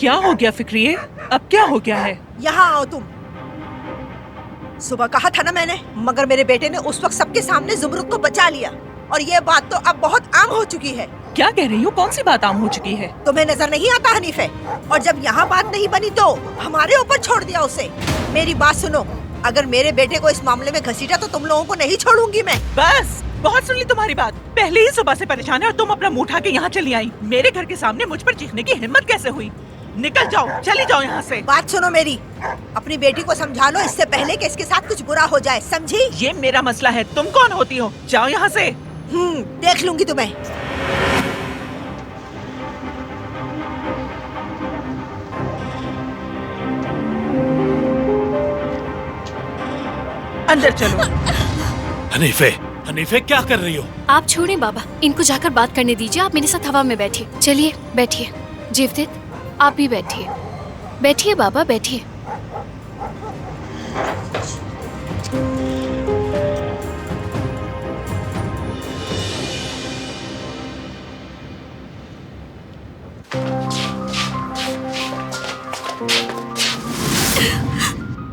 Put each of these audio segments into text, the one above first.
क्या हो गया फिक्रिये? अब क्या हो गया है? यहाँ आओ तुम। सुबह कहा था ना मैंने, मगर मेरे बेटे ने उस वक्त सबके सामने जुमरुद को बचा लिया और ये बात तो अब बहुत आम हो चुकी है। क्या कह रही हो? कौन सी बात आम हो चुकी है? तुम्हें नजर नहीं आता हनीफे? और जब यहाँ बात नहीं बनी तो हमारे ऊपर छोड़ दिया उसे। मेरी बात सुनो, अगर मेरे बेटे को इस मामले में घसीटा तो तुम लोगों को नहीं छोड़ूंगी मैं। बस बहुत सुन ली तुम्हारी बात। पहले ही सुबह से परेशान है और तुम अपना मुंह उठा के यहाँ चली आई। मेरे घर के सामने मुझ पर चीखने की हिम्मत कैसे हुई? निकल जाओ, चली जाओ यहाँ से। बात सुनो मेरी, अपनी बेटी को समझा लो इससे पहले कि इसके साथ कुछ बुरा हो जाए, समझी? ये मेरा मसला है, तुम कौन होती हो? जाओ यहाँ से। देख लूंगी तुम्हें। अंदर चलो। हनीफे, हनीफे क्या कर रही हो? आप छोड़ें बाबा, इनको जाकर बात करने दीजिए। आप मेरे साथ हवा में बैठिए। चलिए बैठिए। जीवदित, आप भी बैठिए। बैठिए बाबा, बैठिए।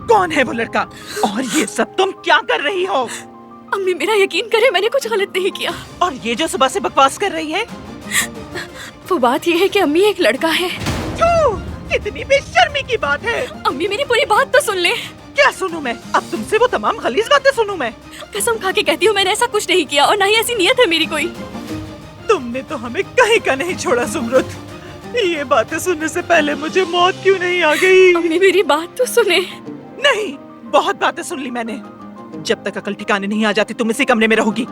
कौन है वो लड़का? और ये सब तुम क्या कर रही हो? अम्मी मेरा यकीन करें, मैंने कुछ गलत नहीं किया। और ये जो सुबह से बकवास कर रही है? वो बात ये है कि अम्मी एक लड़का है। कितनी बेशर्मी की बात है। अम्मी मेरी पूरी बात तो सुन ले। क्या सुनूं मैं? अब तुमसे वो तमाम गलीज बातें सुनूं मैं? कसम खा के कहती हूँ मैंने ऐसा कुछ नहीं किया और ना ही ऐसी नियत है मेरी कोई। तुमने तो हमें कहीं का नहीं छोड़ा सुमरुद। ये बातें सुनने से पहले मुझे मौत क्यों नहीं आ गई? अम्मी मेरी बात तो सुने। नहीं, बहुत बातें सुन ली मैंने। जब तक अकल ठिकाने नहीं आ जाती तुम इसी कमरे में रहोगी।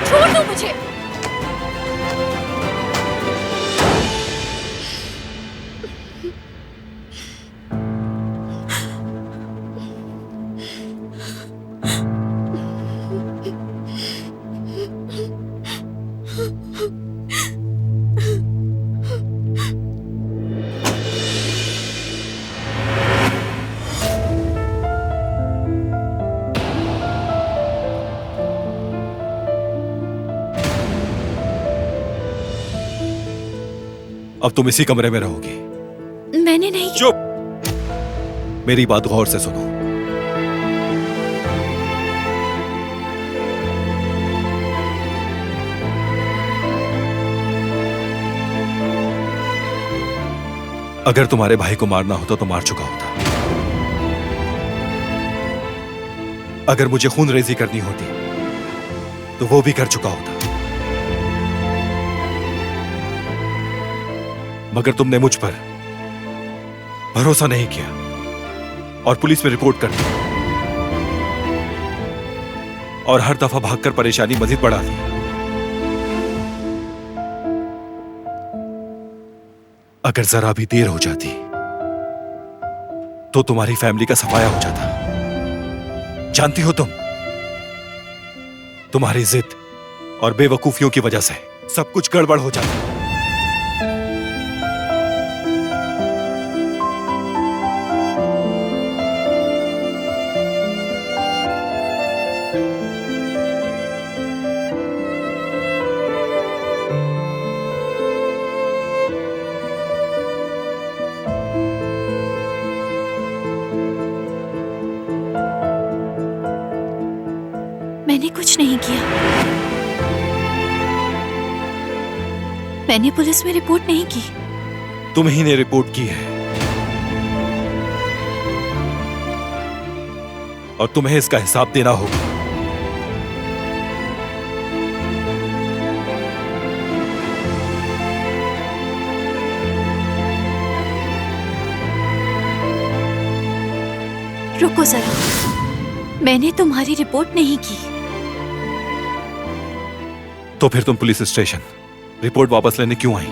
छोड़ दो मुझे। अब तुम इसी कमरे में रहोगी। मैंने नहीं। चुप! मेरी बात गौर से सुनो। अगर तुम्हारे भाई को मारना होता तो मार चुका होता। अगर मुझे खून रेजी करनी होती तो वो भी कर चुका होता। मगर तुमने मुझ पर भरोसा नहीं किया और पुलिस में रिपोर्ट कर दी और हर दफा भागकर परेशानी मजीद बढ़ा दी। अगर जरा भी देर हो जाती तो तुम्हारी फैमिली का सफाया हो जाता। जानती हो तुम तुम्हारी जिद और बेवकूफियों की वजह से सब कुछ गड़बड़ हो जाता है। मैंने कुछ नहीं किया। मैंने पुलिस में रिपोर्ट नहीं की। तुम ही ने रिपोर्ट की है और तुम्हें इसका हिसाब देना होगा। रुको जरा, मैंने तुम्हारी रिपोर्ट नहीं की। तो फिर तुम पुलिस स्टेशन रिपोर्ट वापस लेने क्यों आई?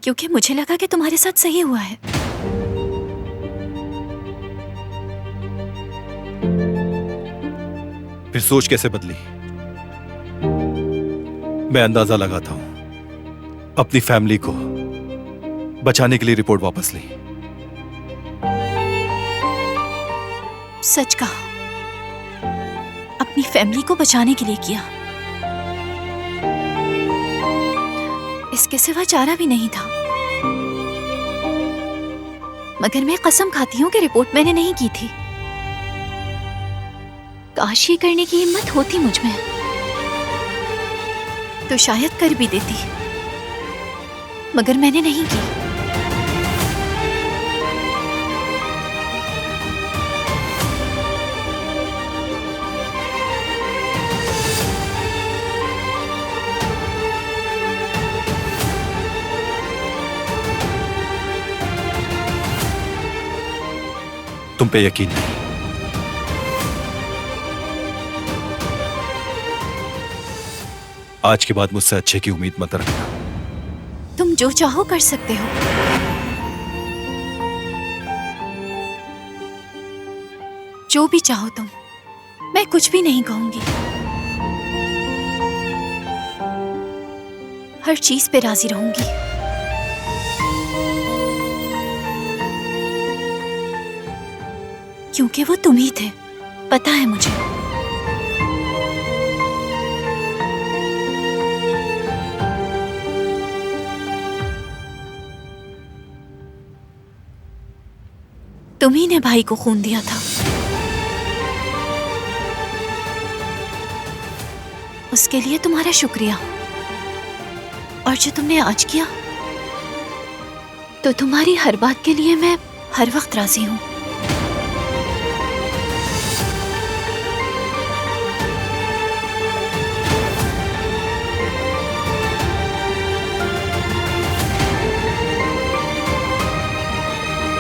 क्योंकि मुझे लगा कि तुम्हारे साथ सही हुआ है। फिर सोच कैसे बदली? मैं अंदाजा लगाता हूं अपनी फैमिली को बचाने के लिए रिपोर्ट वापस ली। सच कहा, अपनी फैमिली को बचाने के लिए किया। इसके सिवा चारा भी नहीं था। मगर मैं कसम खाती हूं कि रिपोर्ट मैंने नहीं की थी। काश ये करने की हिम्मत होती मुझ में तो शायद कर भी देती, मगर मैंने नहीं की। तुम पे यकीन नहीं। आज के बाद मुझसे अच्छे की उम्मीद मत रखना। तुम जो चाहो कर सकते हो। जो भी चाहो तुम, मैं कुछ भी नहीं कहूंगी। हर चीज पे राजी रहूंगी। क्योंकि वो तुम ही थे, पता है मुझे। तुम ही ने भाई को खून दिया था। उसके लिए तुम्हारा शुक्रिया। और जो तुमने आज किया, तो तुम्हारी हर बात के लिए मैं हर वक्त राजी हूं।